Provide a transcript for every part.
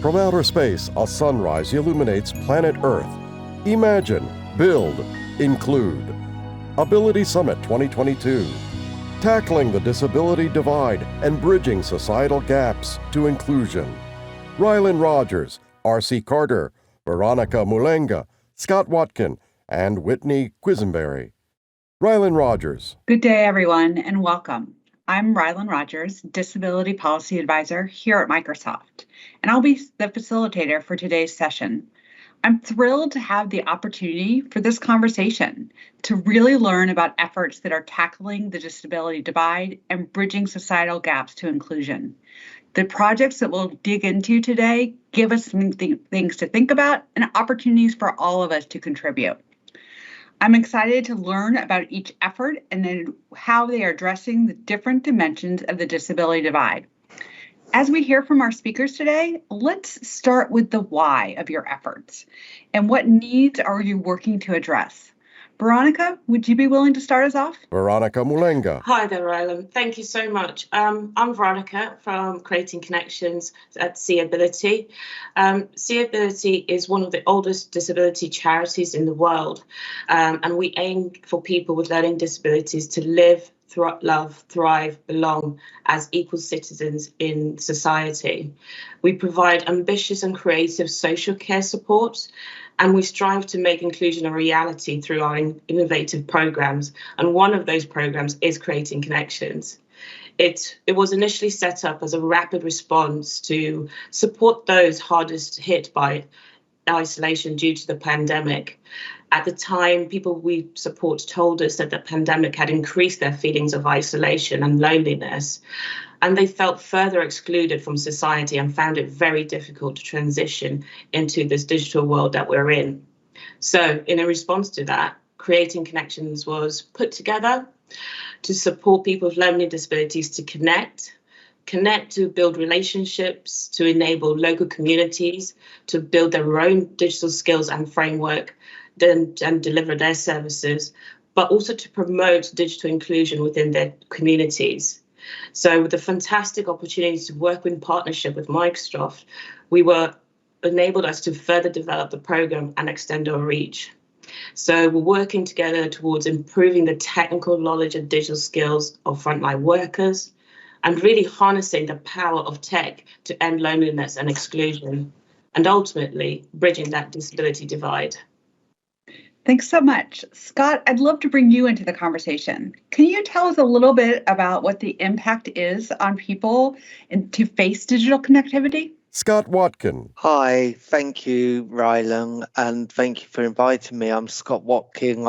From outer space, a sunrise illuminates planet Earth. Imagine, build, include. Ability Summit 2022. Tackling the disability divide and bridging societal gaps to inclusion. Rylan Rogers, R.C. Carter, Veronica Mulenga, Scott Watkin, and Whitney Quisenberry. Rylan Rogers. Good day, everyone, and welcome. I'm Rylan Rogers, Disability Policy Advisor here at Microsoft, and I'll be the facilitator for today's session. I'm thrilled to have the opportunity for this conversation to really learn about efforts that are tackling the disability divide and bridging societal gaps to inclusion. The projects that we'll dig into today give us some things to think about and opportunities for all of us to contribute. I'm excited to learn about each effort and then how they are addressing the different dimensions of the disability divide. As we hear from our speakers today, let's start with the why of your efforts and what needs are you working to address. Veronica, would you be willing to start us off? Veronica Mulenga. Hi there, Rylan. Thank you so much. I'm Veronica from Creating Connections at SeeAbility. SeeAbility is one of the oldest disability charities in the world, and we aim for people with learning disabilities to live, love, thrive, belong as equal citizens in society. We provide ambitious and creative social care support, and we strive to make inclusion a reality through our innovative programs. And one of those programs is Creating Connections. It was initially set up as a rapid response to support those hardest hit by isolation due to the pandemic. At the time, people we support told us that the pandemic had increased their feelings of isolation and loneliness, and they felt further excluded from society and found it very difficult to transition into this digital world that we're in. So in a response to that, Creating Connections was put together to support people with learning disabilities to connect to build relationships, to enable local communities to build their own digital skills and framework, and deliver their services, but also to promote digital inclusion within their communities. So with the fantastic opportunity to work in partnership with Microsoft, enabled us to further develop the program and extend our reach. So we're working together towards improving the technical knowledge and digital skills of frontline workers and really harnessing the power of tech to end loneliness and exclusion, and ultimately bridging that disability divide. Thanks so much. Scott, I'd love to bring you into the conversation. Can you tell us a little bit about what the impact is on people to face digital connectivity? Scott Watkin. Hi, thank you, Rylan, and thank you for inviting me. I'm Scott Watkin.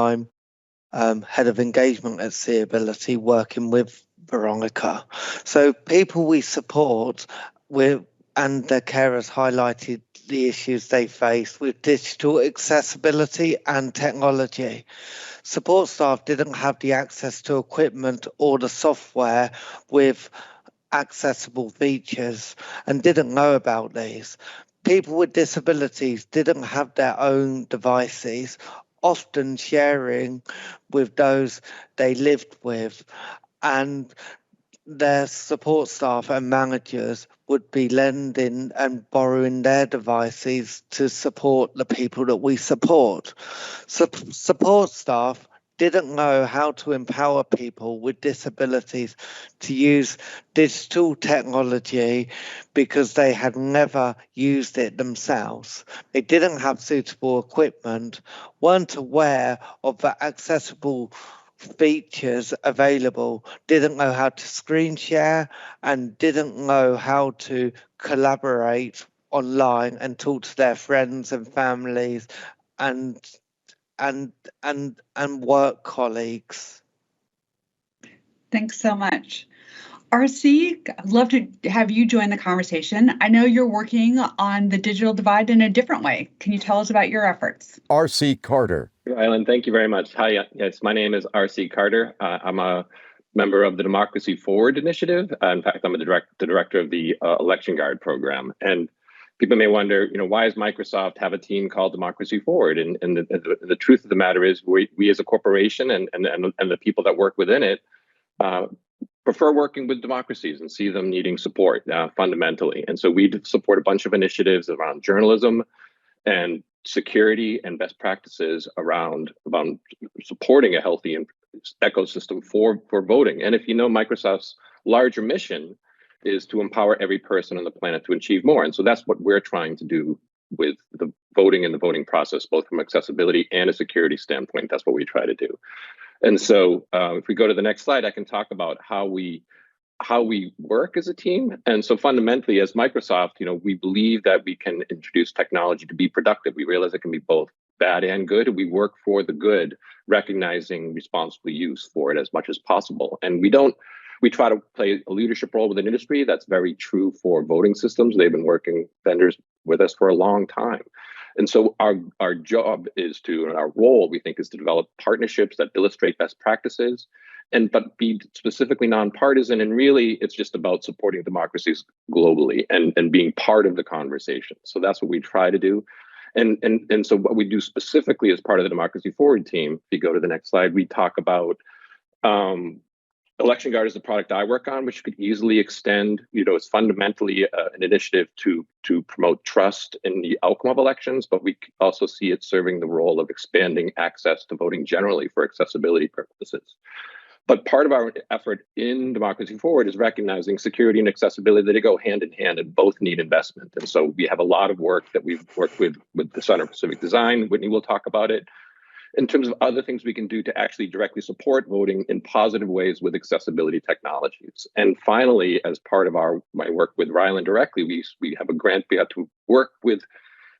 I'm Head of Engagement at SeeAbility, working with Veronica. So people we support and their carers highlighted the issues they face with digital accessibility and technology. Support staff didn't have the access to equipment or the software with accessible features and didn't know about these. People with disabilities didn't have their own devices, often sharing with those they lived with, and their support staff and managers would be lending and borrowing their devices to support the people that we support. Support staff didn't know how to empower people with disabilities to use digital technology because they had never used it themselves. They didn't have suitable equipment, weren't aware of the accessible features available, didn't know how to screen share, and didn't know how to collaborate online and talk to their friends and families and work colleagues. Thanks so much. RC, I'd love to have you join the conversation. I know you're working on the digital divide in a different way. Can you tell us about your efforts? R.C. Carter. Rylan, thank you very much. Hi, yes, my name is R.C. Carter. I'm a member of the Democracy Forward initiative. In fact, I'm the director of the Election Guard program. And people may wonder, why does Microsoft have a team called Democracy Forward? And the truth of the matter is, we as a corporation and the people that work within it prefer working with democracies and see them needing support fundamentally. And so we support a bunch of initiatives around journalism and security and best practices around supporting a healthy ecosystem for voting. And if you know, Microsoft's larger mission is to empower every person on the planet to achieve more. And so that's what we're trying to do with the voting and the voting process, both from accessibility and a security standpoint. That's what we try to do. And so if we go to the next slide, I can talk about how we work as a team. And so fundamentally, as Microsoft, we believe that we can introduce technology to be productive. We realize it can be both bad and good. We work for the good, recognizing responsible use for it as much as possible. And we try to play a leadership role within industry. That's very true for voting systems. They've been working vendors with us for a long time. And so our job is and our role, we think, is to develop partnerships that illustrate best practices, but be specifically nonpartisan. And really, it's just about supporting democracies globally and being part of the conversation. So that's what we try to do. And so what we do specifically as part of the Democracy Forward team, if you go to the next slide, we talk about Election Guard is the product I work on, which could easily extend. It's fundamentally an initiative to promote trust in the outcome of elections, but we also see it serving the role of expanding access to voting generally for accessibility purposes. But part of our effort in Democracy Forward is recognizing security and accessibility. They go hand in hand and both need investment. And so we have a lot of work that we've worked with the Center for Civic Design. Whitney will talk about it. In terms of other things we can do to actually directly support voting in positive ways with accessibility technologies. And finally, as part of my work with Rylan directly, we have a grant. We have to work with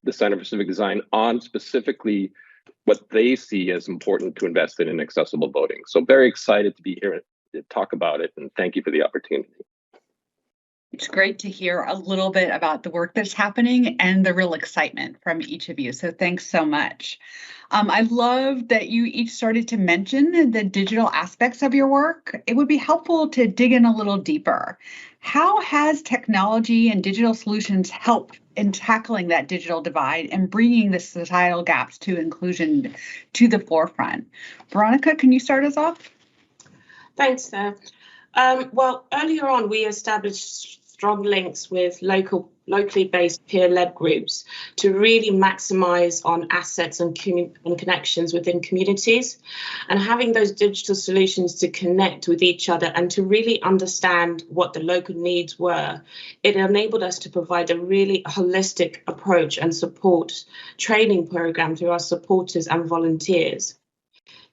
the Center for Civic Design on specifically what they see as important to invest in accessible voting. So very excited to be here to talk about it, and thank you for the opportunity. It's great to hear a little bit about the work that's happening and the real excitement from each of you. So thanks so much. I love that you each started to mention the digital aspects of your work. It would be helpful to dig in a little deeper. How has technology and digital solutions helped in tackling that digital divide and bringing the societal gaps to inclusion to the forefront? Veronica, can you start us off? Thanks, Steph. Well, earlier on, we established strong links with locally based peer-led groups to really maximize on assets and connections within communities, and having those digital solutions to connect with each other and to really understand what the local needs were. It enabled us to provide a really holistic approach and support training program through our supporters and volunteers.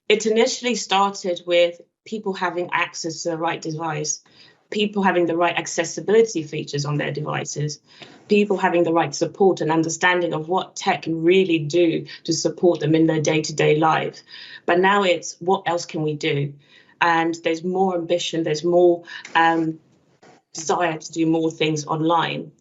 It initially started with people having access to the right device, people having the right accessibility features on their devices, people having the right support and understanding of what tech can really do to support them in their day-to-day life. But now it's, what else can we do? And there's more ambition, there's more desire to do more things online.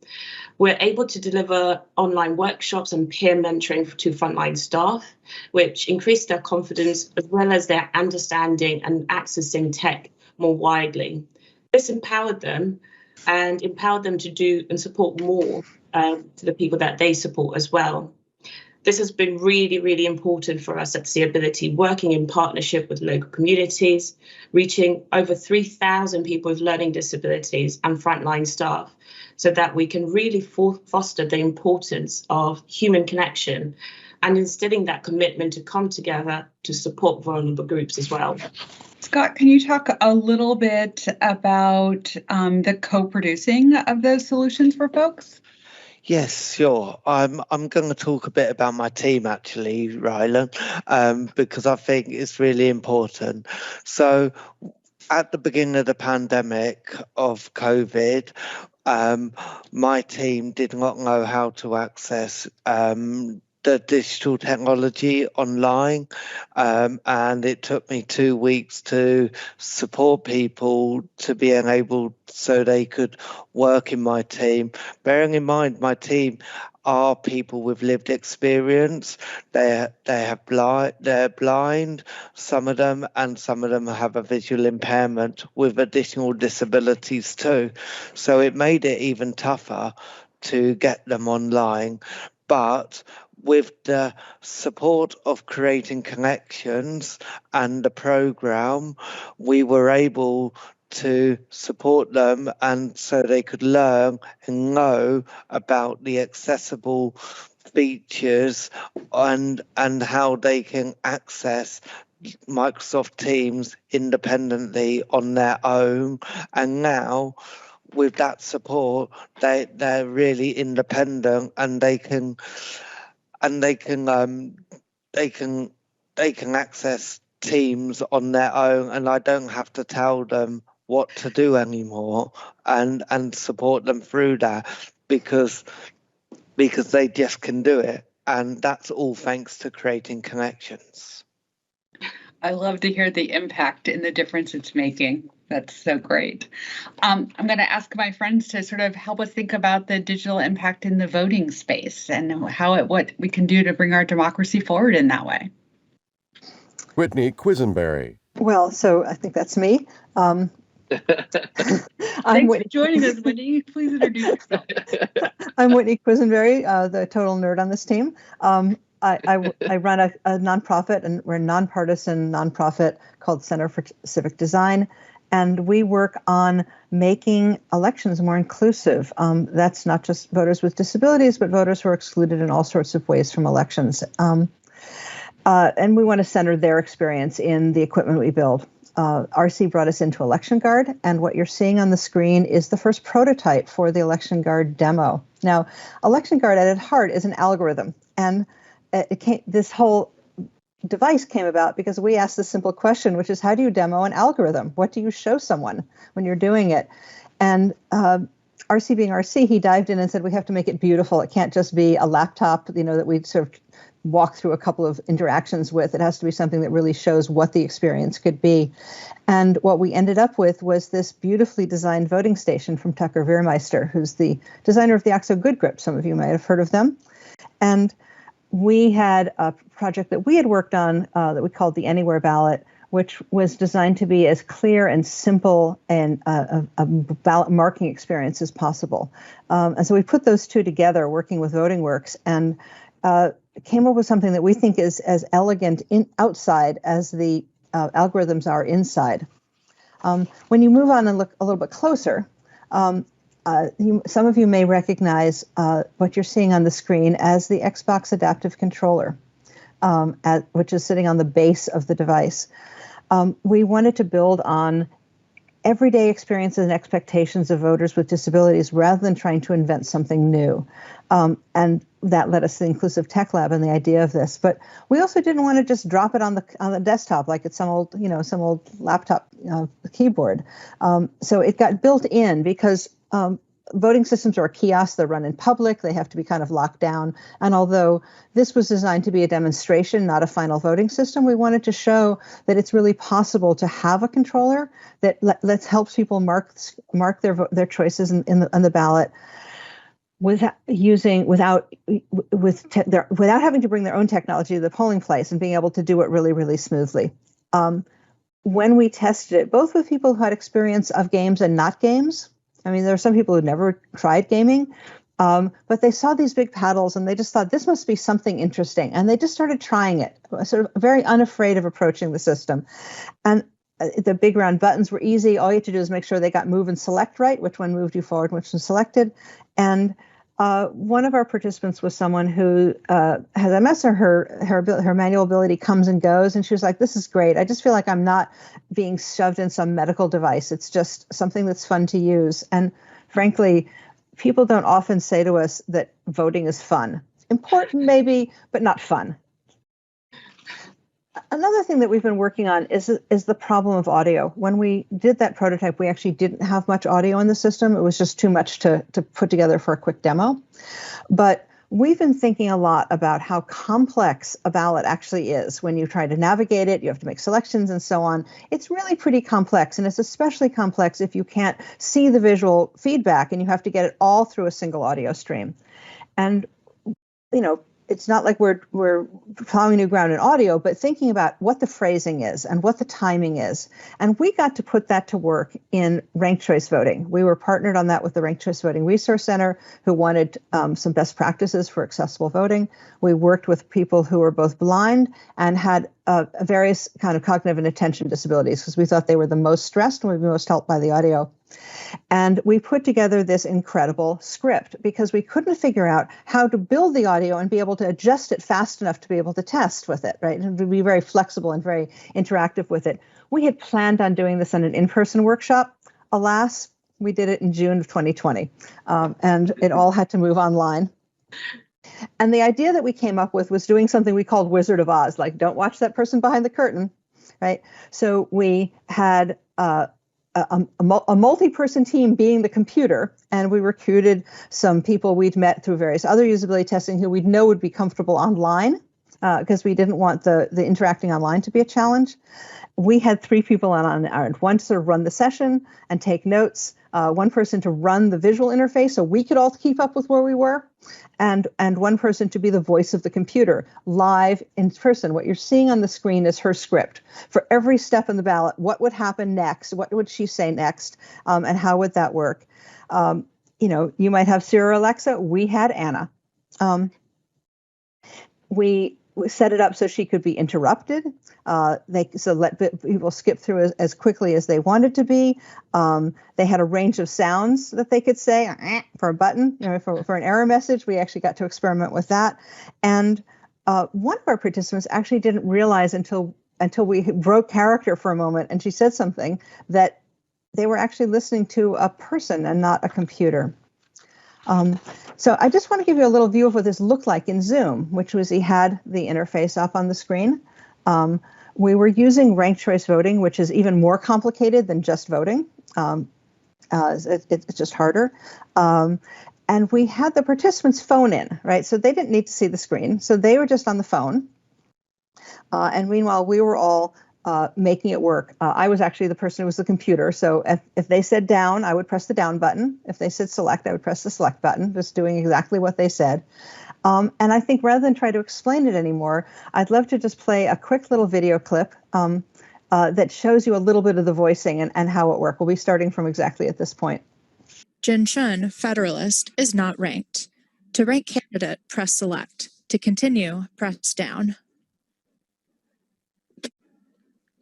We're able to deliver online workshops and peer mentoring to frontline staff, which increased their confidence as well as their understanding and accessing tech more widely. This empowered them to do and support more to the people that they support as well. This has been really, really important for us at SeeAbility, working in partnership with local communities, reaching over 3,000 people with learning disabilities and frontline staff, so that we can really foster the importance of human connection and instilling that commitment to come together to support vulnerable groups as well. Scott, can you talk a little bit about the co-producing of those solutions for folks? Yes, sure. I'm going to talk a bit about my team, actually, Rylan, because I think it's really important. So at the beginning of the pandemic of COVID, my team did not know how to access the digital technology online, and it took me 2 weeks to support people to be enabled so they could work in my team. Bearing in mind, my team are people with lived experience. They're blind, some of them, and some of them have a visual impairment with additional disabilities too. So it made it even tougher to get them online. But with the support of Creating Connections and the program, we were able to support them, and so they could learn and know about the accessible features and how they can access Microsoft Teams independently on their own. And now with that support, they're really independent, and they can access Teams on their own, and I don't have to tell them what to do anymore, and support them through that, because they just can do it. And that's all thanks to Creating Connections. I love to hear the impact and the difference it's making. That's so great. I'm going to ask my friends to sort of help us think about the digital impact in the voting space and what we can do to bring our democracy forward in that way. Whitney Quisenberry. Well, so I think that's me. Thanks for joining us, Whitney. Please introduce yourself. I'm Whitney Quisenberry, the total nerd on this team. I run a nonprofit, and we're a nonpartisan nonprofit called Center for Civic Design, and we work on making elections more inclusive. That's not just voters with disabilities, but voters who are excluded in all sorts of ways from elections. And we want to center their experience in the equipment we build. RC brought us into Election Guard, and what you're seeing on the screen is the first prototype for the Election Guard demo. Now, Election Guard at its heart is an algorithm, and this whole device came about because we asked this simple question, which is, how do you demo an algorithm? What do you show someone when you're doing it? And RC being RC, he dived in and said, we have to make it beautiful. It can't just be a laptop, that we sort of walk through a couple of interactions with. It has to be something that really shows what the experience could be. And what we ended up with was this beautifully designed voting station from Tucker Veermeister, who's the designer of the OXO Good Grip. Some of you might have heard of them. And we had a project that we had worked on that we called the Anywhere Ballot, which was designed to be as clear and simple and a ballot marking experience as possible. And so we put those two together, working with VotingWorks, and came up with something that we think is as elegant outside as the algorithms are inside. When you move on and look a little bit closer, some of you may recognize what you're seeing on the screen as the Xbox Adaptive Controller, which is sitting on the base of the device. We wanted to build on everyday experiences and expectations of voters with disabilities rather than trying to invent something new. And that led us to the Inclusive Tech Lab and the idea of this. But we also didn't want to just drop it on the desktop like it's some old laptop keyboard. So it got built in because voting systems are a kiosk. They're run in public. They have to be kind of locked down. And although this was designed to be a demonstration, not a final voting system, we wanted to show that it's really possible to have a controller that helps people mark their choices on the ballot without having to bring their own technology to the polling place, and being able to do it really, really smoothly. When we tested it, both with people who had experience of games and not games, I mean, there are some people who'd never tried gaming, but they saw these big paddles and they just thought this must be something interesting. And they just started trying it, sort of very unafraid of approaching the system. And the big round buttons were easy. All you had to do is make sure they got move and select right, which one moved you forward, which one selected. And one of our participants was someone who has MS, or her manual ability comes and goes, and she was like, this is great. I just feel like I'm not being shoved in some medical device. It's just something that's fun to use. And frankly, people don't often say to us that voting is fun. Important maybe, but not fun. Another thing that we've been working on is the problem of audio. When we did that prototype, we actually didn't have much audio in the system. It was just too much to put together for a quick demo. But we've been thinking a lot about how complex a ballot actually is. When you try to navigate it, you have to make selections and so on. It's really pretty complex, and it's especially complex if you can't see the visual feedback and you have to get it all through a single audio stream. And it's not like we're plowing new ground in audio, but thinking about what the phrasing is and what the timing is. And we got to put that to work in ranked choice voting. We were partnered on that with the Ranked Choice Voting Resource Center, who wanted some best practices for accessible voting. We worked with people who were both blind and had various kind of cognitive and attention disabilities, because we thought they were the most stressed and would be most helped by the audio. And we put together this incredible script because we couldn't figure out how to build the audio and be able to adjust it fast enough to be able to test with it, right? And to be very flexible and very interactive with it. We had planned on doing this on an in-person workshop. Alas, we did it in June of 2020, and it all had to move online. And the idea that we came up with was doing something we called Wizard of Oz, like don't watch that person behind the curtain, right? So we had a multi-person team being the computer, and we recruited some people we'd met through various other usability testing who we'd know would be comfortable online, because we didn't want the interacting online to be a challenge. We had 3 people on our end, one to sort of run the session and take notes, one person to run the visual interface so we could all keep up with where we were, and one person to be the voice of the computer, live in person. What you're seeing on the screen is her script. For every step in the ballot, what would happen next? What would she say next? And how would that work? You might have Siri or Alexa. We had Anna. We set it up so she could be interrupted. Let people skip through as quickly as they wanted to be. They had a range of sounds that they could say for a button, for an error message. We actually got to experiment with that. And one of our participants actually didn't realize until we broke character for a moment, and she said something, that they were actually listening to a person and not a computer. So I just want to give you a little view of what this looked like in Zoom, which was he had the interface up on the screen. We were using ranked choice voting, which is even more complicated than just voting. It's just harder. And we had the participants phone in, right? So they didn't need to see the screen. So they were just on the phone. And meanwhile, we were all making it work. I was actually the person who was the computer. So if they said down, I would press the down button. If they said select, I would press the select button, just doing exactly what they said. And I think rather than try to explain it anymore, I'd love to just play a quick little video clip that shows you a little bit of the voicing and how it worked. We'll be starting from exactly at this point. Jin Chun, Federalist, is not ranked. To rank candidate, press select. To continue, press down.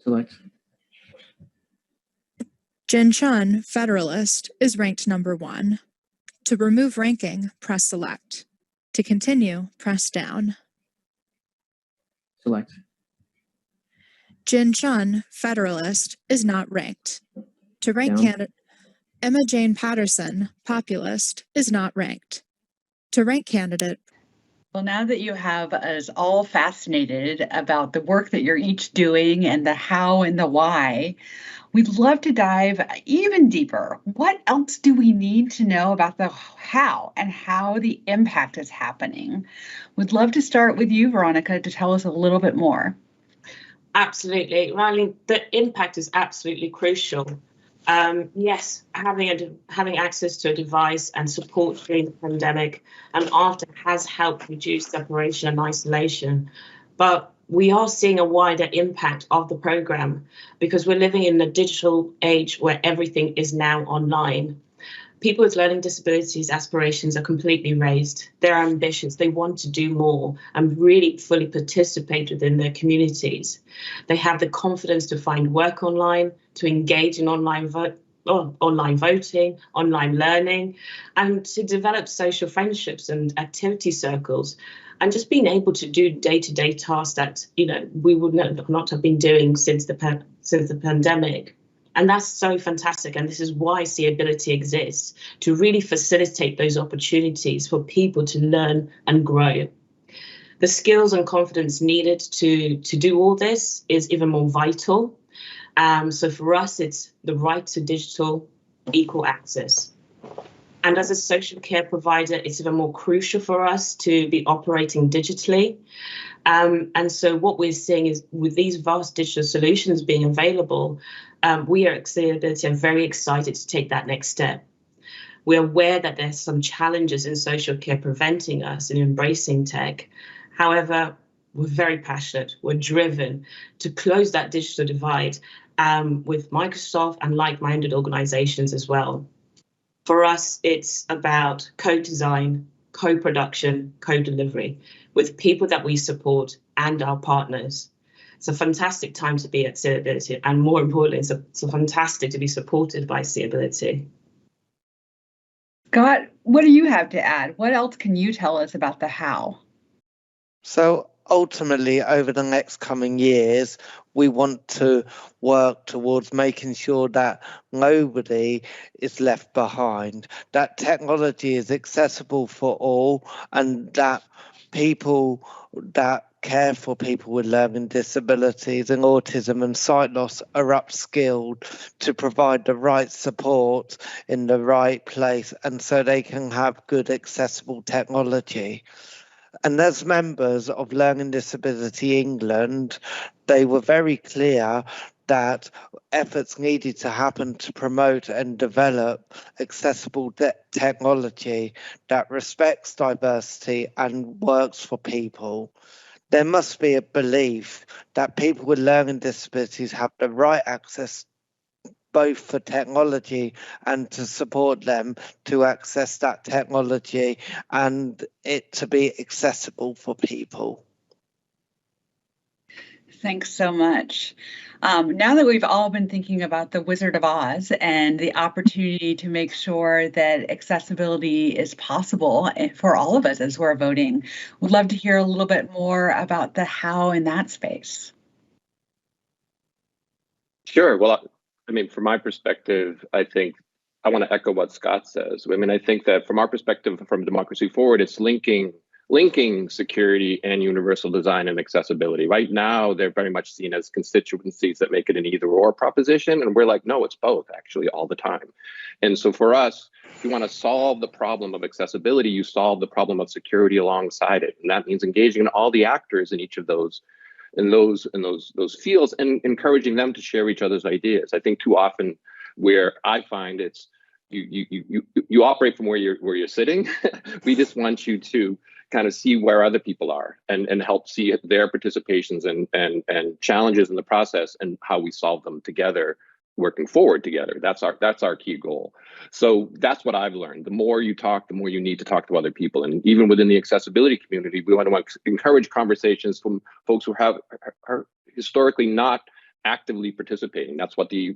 Select. Jin Chun, Federalist, is ranked number 1. To remove ranking, press select. To continue, press down. Select. Jin Chun, Federalist, is not ranked. To rank Down. candidate, Emma Jane Patterson, Populist, is not ranked. To rank candidate. Well, now that you have us all fascinated about the work that you're each doing and the how and the why, we'd love to dive even deeper. What else do we need to know about the how and how the impact is happening? We'd love to start with you, Veronica, to tell us a little bit more. Absolutely, Riley. The impact is absolutely crucial. Yes, having access to a device and support during the pandemic and after has helped reduce separation and isolation. But we are seeing a wider impact of the program because we're living in a digital age where everything is now online. People with learning disabilities aspirations are completely raised. They're ambitious. They want to do more and really fully participate within their communities. They have the confidence to find work online, to engage in online voting, online learning, and to develop social friendships and activity circles. And just being able to do day-to-day tasks that we would not have been doing since the pandemic. And that's so fantastic. And this is why SeeAbility exists, to really facilitate those opportunities for people to learn and grow. The skills and confidence needed to do all this is even more vital. So for us, it's the right to digital equal access. And as a social care provider, it's even more crucial for us to be operating digitally. And so what we're seeing is with these vast digital solutions being available, we at SeeAbility are very excited to take that next step. We're aware that there's some challenges in social care preventing us in embracing tech. However, we're very passionate, we're driven to close that digital divide with Microsoft and like-minded organizations as well. For us, it's about co-design, co-production, co-delivery with people that we support and our partners. It's a fantastic time to be at SeeAbility, and more importantly, it's a fantastic to be supported by SeeAbility. Scott, what do you have to add? What else can you tell us about the how? So ultimately, over the next coming years, we want to work towards making sure that nobody is left behind, that technology is accessible for all, and that people that care for people with learning disabilities and autism and sight loss are upskilled to provide the right support in the right place, and so they can have good accessible technology. And as members of Learning Disability England, they were very clear that efforts needed to happen to promote and develop accessible technology that respects diversity and works for people. There must be a belief that people with learning disabilities have the right access both for technology and to support them to access that technology and it to be accessible for people. Thanks so much. Now that we've all been thinking about the Wizard of Oz and the opportunity to make sure that accessibility is possible for all of us as we're voting, we'd love to hear a little bit more about the how in that space. Sure. Well, I mean, from my perspective, I think I want to echo what Scott says. I mean, I think that from our perspective, from Democracy Forward, it's linking security and universal design and accessibility. Right now, they're very much seen as constituencies that make it an either or proposition. And we're like, no, it's both actually all the time. And so for us, if you want to solve the problem of accessibility, you solve the problem of security alongside it. And that means engaging in all the actors in each of those those fields and encouraging them to share each other's ideas. I think too often where I find it's you operate from where you're sitting. We just want you to kind of see where other people are and help see their participations and challenges in the process and how we solve them together, working forward together. That's our key goal. So that's what I've learned. The more you talk, the more you need to talk to other people. And even within the accessibility community, we want to encourage conversations from folks who are historically not actively participating. That's what the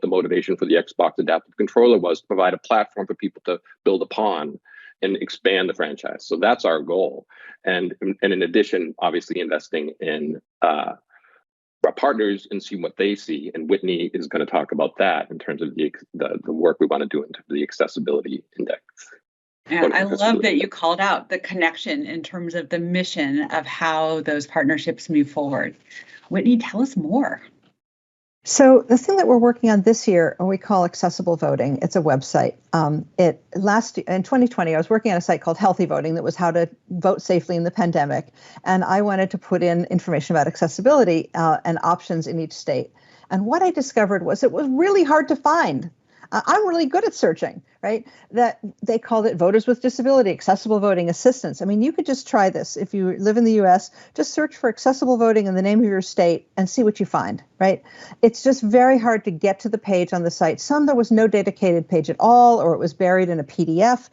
motivation for the Xbox Adaptive Controller was, to provide a platform for people to build upon and expand the franchise. So that's our goal. And in addition, obviously investing in our partners and see what they see. And Whitney is going to talk about that in terms of the work we want to do into the accessibility index. Yeah, I love that you called out the connection in terms of the mission of how those partnerships move forward. Whitney, tell us more. So the thing that we're working on this year, we call accessible voting. It's a website. In 2020, I was working on a site called Healthy Voting that was how to vote safely in the pandemic. And I wanted to put in information about accessibility and options in each state. And what I discovered was it was really hard to find. I'm really good at searching, right? That they called it Voters with Disability, Accessible Voting Assistance. I mean, you could just try this. If you live in the US, just search for accessible voting in the name of your state and see what you find, right? It's just very hard to get to the page on the site. Some there was no dedicated page at all, or it was buried in a PDF.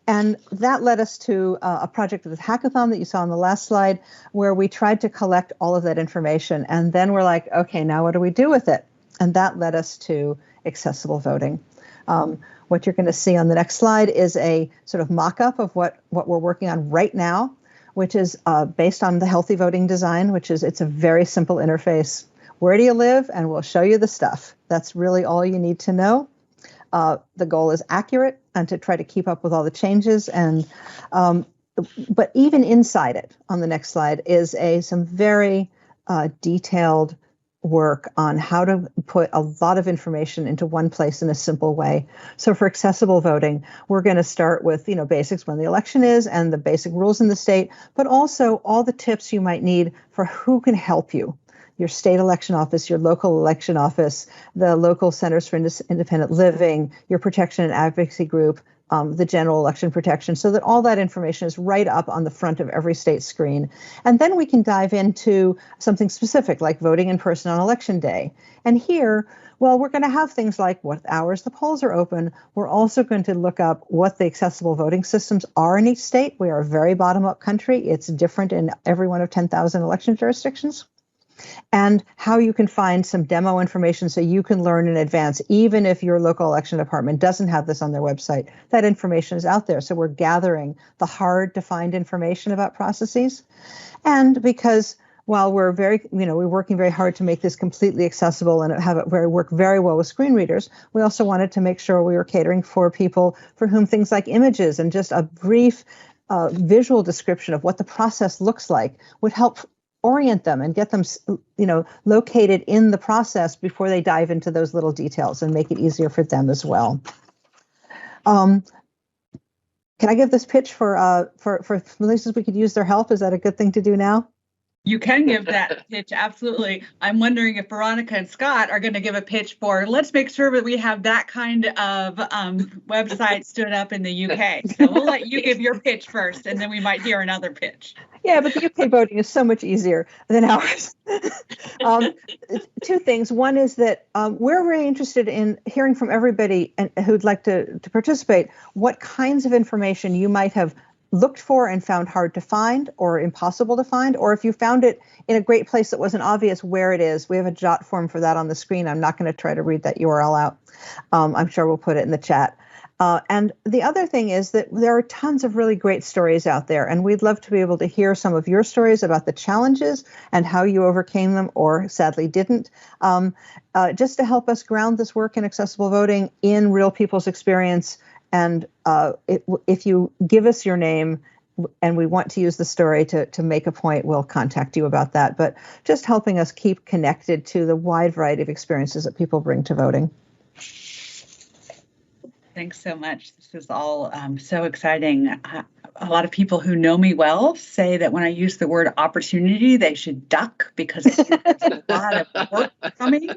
And that led us to a project with Hackathon that you saw on the last slide, where we tried to collect all of that information. And then we're like, okay, now what do we do with it? And that led us to accessible voting. What you're going to see on the next slide is a sort of mock-up of what we're working on right now, which is based on the Healthy Voting design, which is it's a very simple interface. Where do you live? And we'll show you the stuff. That's really all you need to know. The goal is accurate and to try to keep up with all the changes. And but even inside it, on the next slide, is some very detailed work on how to put a lot of information into one place in a simple way. So for accessible voting, we're going to start with, basics, when the election is and the basic rules in the state, but also all the tips you might need for who can help you. Your state election office, your local election office, the local centers for independent living, your protection and advocacy group, the general election protection, so that all that information is right up on the front of every state screen. And then we can dive into something specific like voting in person on election day. And here, well, we're going to have things like what hours the polls are open. We're also going to look up what the accessible voting systems are in each state. We are a very bottom-up country. It's different in every one of 10,000 election jurisdictions. And how you can find some demo information so you can learn in advance, even if your local election department doesn't have this on their website. That information is out there. So we're gathering the hard to find information about processes. And because while we're working very hard to make this completely accessible and have it work very well with screen readers, we also wanted to make sure we were catering for people for whom things like images and just a brief visual description of what the process looks like would help orient them and get them, located in the process before they dive into those little details and make it easier for them as well. Can I give this pitch for places we could use their help? Is that a good thing to do now? You can give that pitch, absolutely. I'm wondering if Veronica and Scott are going to give a pitch for, let's make sure that we have that kind of website stood up in the UK. So we'll let you give your pitch first, and then we might hear another pitch. Yeah, but the UK voting is so much easier than ours. Two things. One is that we're very interested in hearing from everybody who'd like to participate, what kinds of information you might have looked for and found hard to find or impossible to find, or if you found it in a great place that wasn't obvious where it is. We have a jot form for that on the screen. I'm not going to try to read that URL out. I'm sure we'll put it in the chat. And the other thing is that there are tons of really great stories out there, and we'd love to be able to hear some of your stories about the challenges and how you overcame them or sadly didn't, just to help us ground this work in accessible voting in real people's experience. And if you give us your name and we want to use the story to make a point, we'll contact you about that. But just helping us keep connected to the wide variety of experiences that people bring to voting. Thanks so much. This is all so exciting. A lot of people who know me well say that when I use the word opportunity, they should duck because there's a lot of work coming.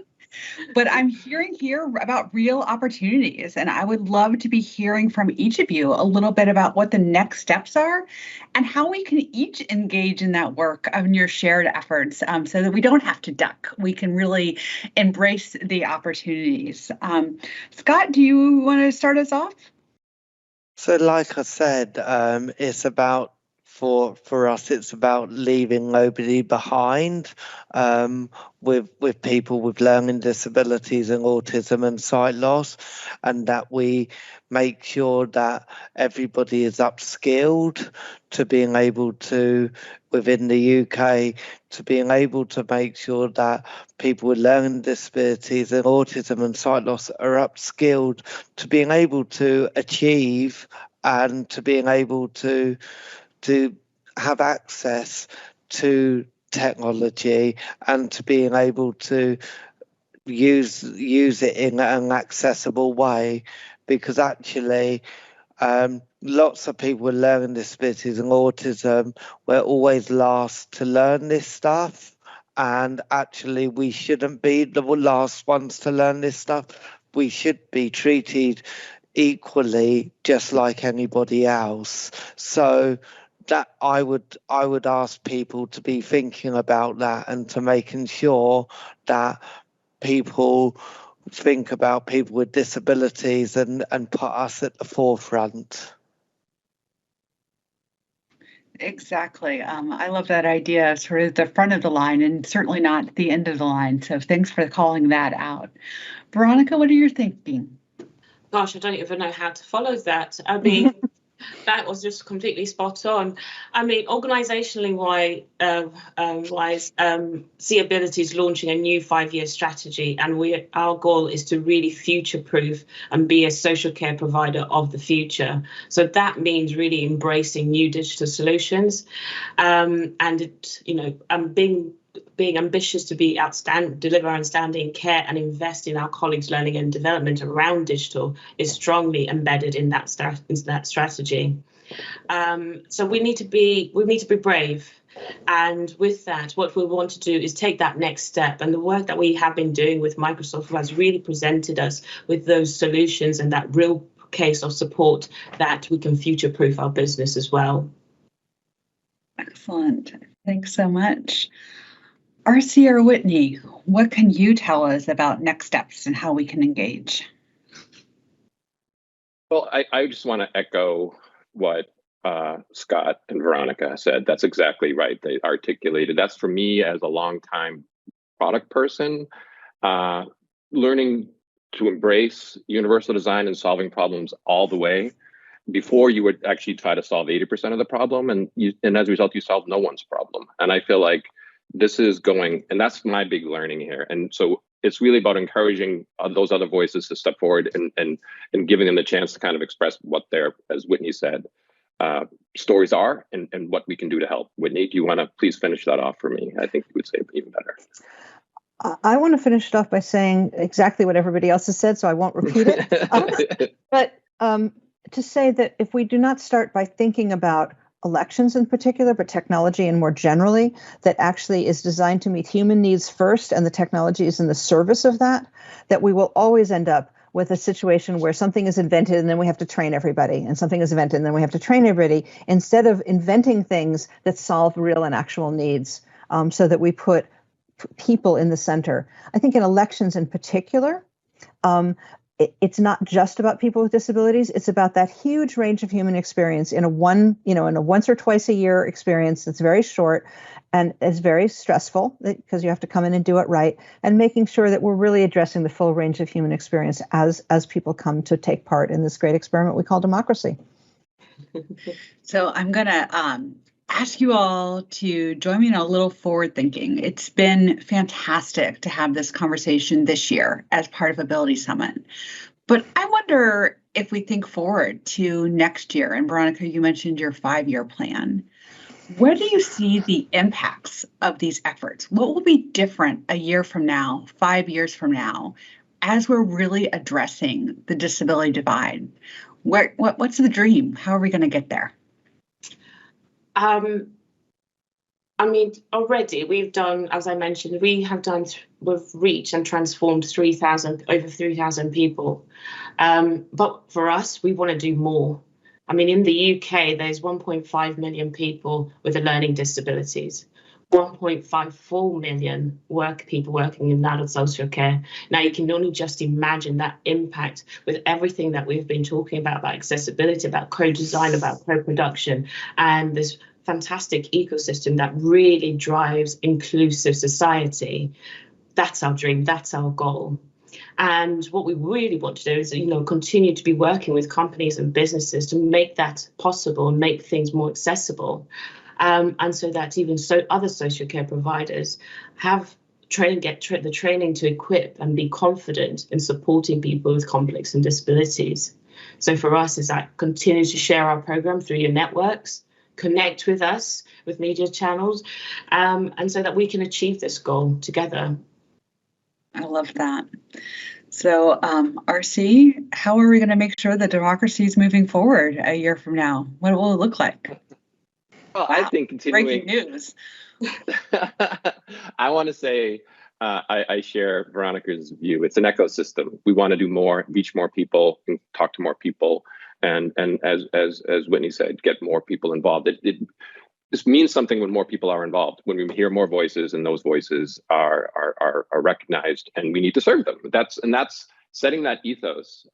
But I'm hearing here about real opportunities, and I would love to be hearing from each of you a little bit about what the next steps are and how we can each engage in that work of your shared efforts so that we don't have to duck. We can really embrace the opportunities. Scott, do you want to start us off? So like I said, it's about, for us, it's about leaving nobody behind with people with learning disabilities and autism and sight loss, and that we make sure that everybody is upskilled to being able to, within the UK, to being able to make sure that people with learning disabilities and autism and sight loss are upskilled to being able to achieve and to being able to have access to technology and to being able to use it in an accessible way, because actually lots of people with learning disabilities and autism were always last to learn this stuff, and actually we shouldn't be the last ones to learn this stuff. We should be treated equally just like anybody else. So that I would ask people to be thinking about that and to making sure that people think about people with disabilities and put us at the forefront. Exactly. I love that idea, sort of the front of the line and certainly not the end of the line. So thanks for calling that out. Veronica, what are you thinking? Gosh, I don't even know how to follow that. I mean, that was just completely spot on. I mean, organisationally wise, SeeAbility is launching a new 5-year strategy, and our goal is to really future-proof and be a social care provider of the future. So that means really embracing new digital solutions, and being ambitious to be deliver outstanding care and invest in our colleagues' learning and development around digital is strongly embedded in that strategy. So we need to be brave, and with that, what we want to do is take that next step. And the work that we have been doing with Microsoft has really presented us with those solutions and that real case of support that we can future-proof our business as well. Excellent. Thanks so much. RC or Whitney, what can you tell us about next steps and how we can engage? Well, I just want to echo what Scott and Veronica said. That's exactly right. They articulated. That's for me as a longtime product person, learning to embrace universal design and solving problems all the way. Before, you would actually try to solve 80% of the problem, and as a result, you solve no one's problem. And I feel like this is going, and that's my big learning here. And so it's really about encouraging those other voices to step forward and giving them the chance to kind of express what their, as Whitney said, stories are and what we can do to help. Whitney, do you want to please finish that off for me? I think you would say it even better. I want to finish it off by saying exactly what everybody else has said, so I won't repeat it. But to say that if we do not start by thinking about elections in particular, but technology and more generally, that actually is designed to meet human needs first, and the technology is in the service of that, that we will always end up with a situation where something is invented and then we have to train everybody, and something is invented and then we have to train everybody, instead of inventing things that solve real and actual needs, so that we put people in the center. I think in elections in particular, it's not just about people with disabilities. It's about that huge range of human experience in a once or twice a year experience that's very short and is very stressful because you have to come in and do it right, and making sure that we're really addressing the full range of human experience as people come to take part in this great experiment we call democracy. So I'm going to ask you all to join me in a little forward thinking. It's been fantastic to have this conversation this year as part of Ability Summit. But I wonder if we think forward to next year, and Veronica, you mentioned your 5-year plan. Where do you see the impacts of these efforts? What will be different a year from now, 5 years from now, as we're really addressing the disability divide? What's the dream? How are we going to get there? I mean, already we've done, as I mentioned, we've reached and transformed over 3,000 people. But for us, we want to do more. I mean, in the UK, there's 1.5 million people with learning disabilities, 1.54 million people working in adult social care. Now, you can only just imagine that impact with everything that we've been talking about accessibility, about co-design, about co-production, and this fantastic ecosystem that really drives inclusive society. That's our dream, that's our goal. And what we really want to do is, continue to be working with companies and businesses to make that possible and make things more accessible. And so that even other social care providers have the training to equip and be confident in supporting people with complex and disabilities. So for us, is that continue to share our program through your networks, connect with us with media channels, and so that we can achieve this goal together. I love that. So, RC, how are we going to make sure that democracy is moving forward a year from now? What will it look like? Well, wow. I think continuing. Breaking news. I want to say I share Veronica's view. It's an ecosystem. We want to do more, reach more people, and talk to more people, and as Whitney said, get more people involved. This means something when more people are involved, when we hear more voices and those voices are recognized, and we need to serve them. That's setting that ethos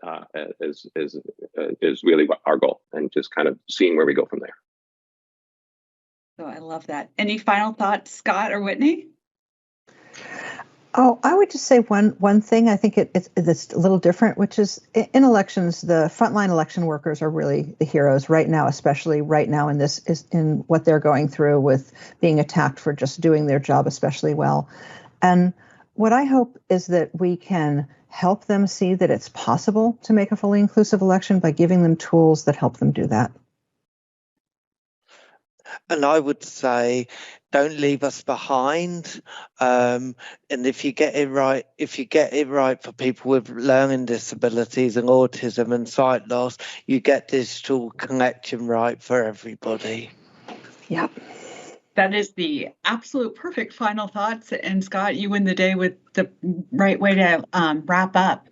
is really our goal, and just kind of seeing where we go from there. So I love that. Any final thoughts, Scott or Whitney? Oh, I would just say one thing. I think it's a little different, which is in elections, the frontline election workers are really the heroes right now, especially right now in what they're going through with being attacked for just doing their job especially well. And what I hope is that we can help them see that it's possible to make a fully inclusive election by giving them tools that help them do that. And I would say, don't leave us behind. And if you get it right for people with learning disabilities and autism and sight loss, you get digital connection right for everybody. Yeah. That is the absolute perfect final thoughts. And Scott, you win the day with the right way to wrap up.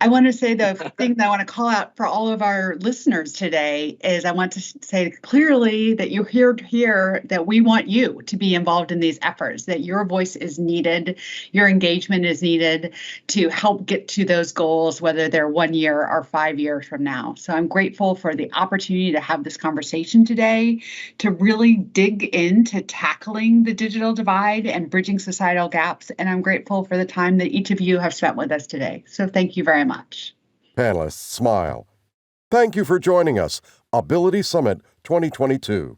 I want to say the thing that I want to call out for all of our listeners today is I want to say clearly that you hear here that we want you to be involved in these efforts, that your voice is needed, your engagement is needed to help get to those goals, whether they're 1 year or 5 years from now. So I'm grateful for the opportunity to have this conversation today, to really dig into tackling the digital divide and bridging societal gaps. And I'm grateful for the time that each of you have spent with us today. So thank you very much. Panelists smile. Thank you for joining us. Ability Summit 2022.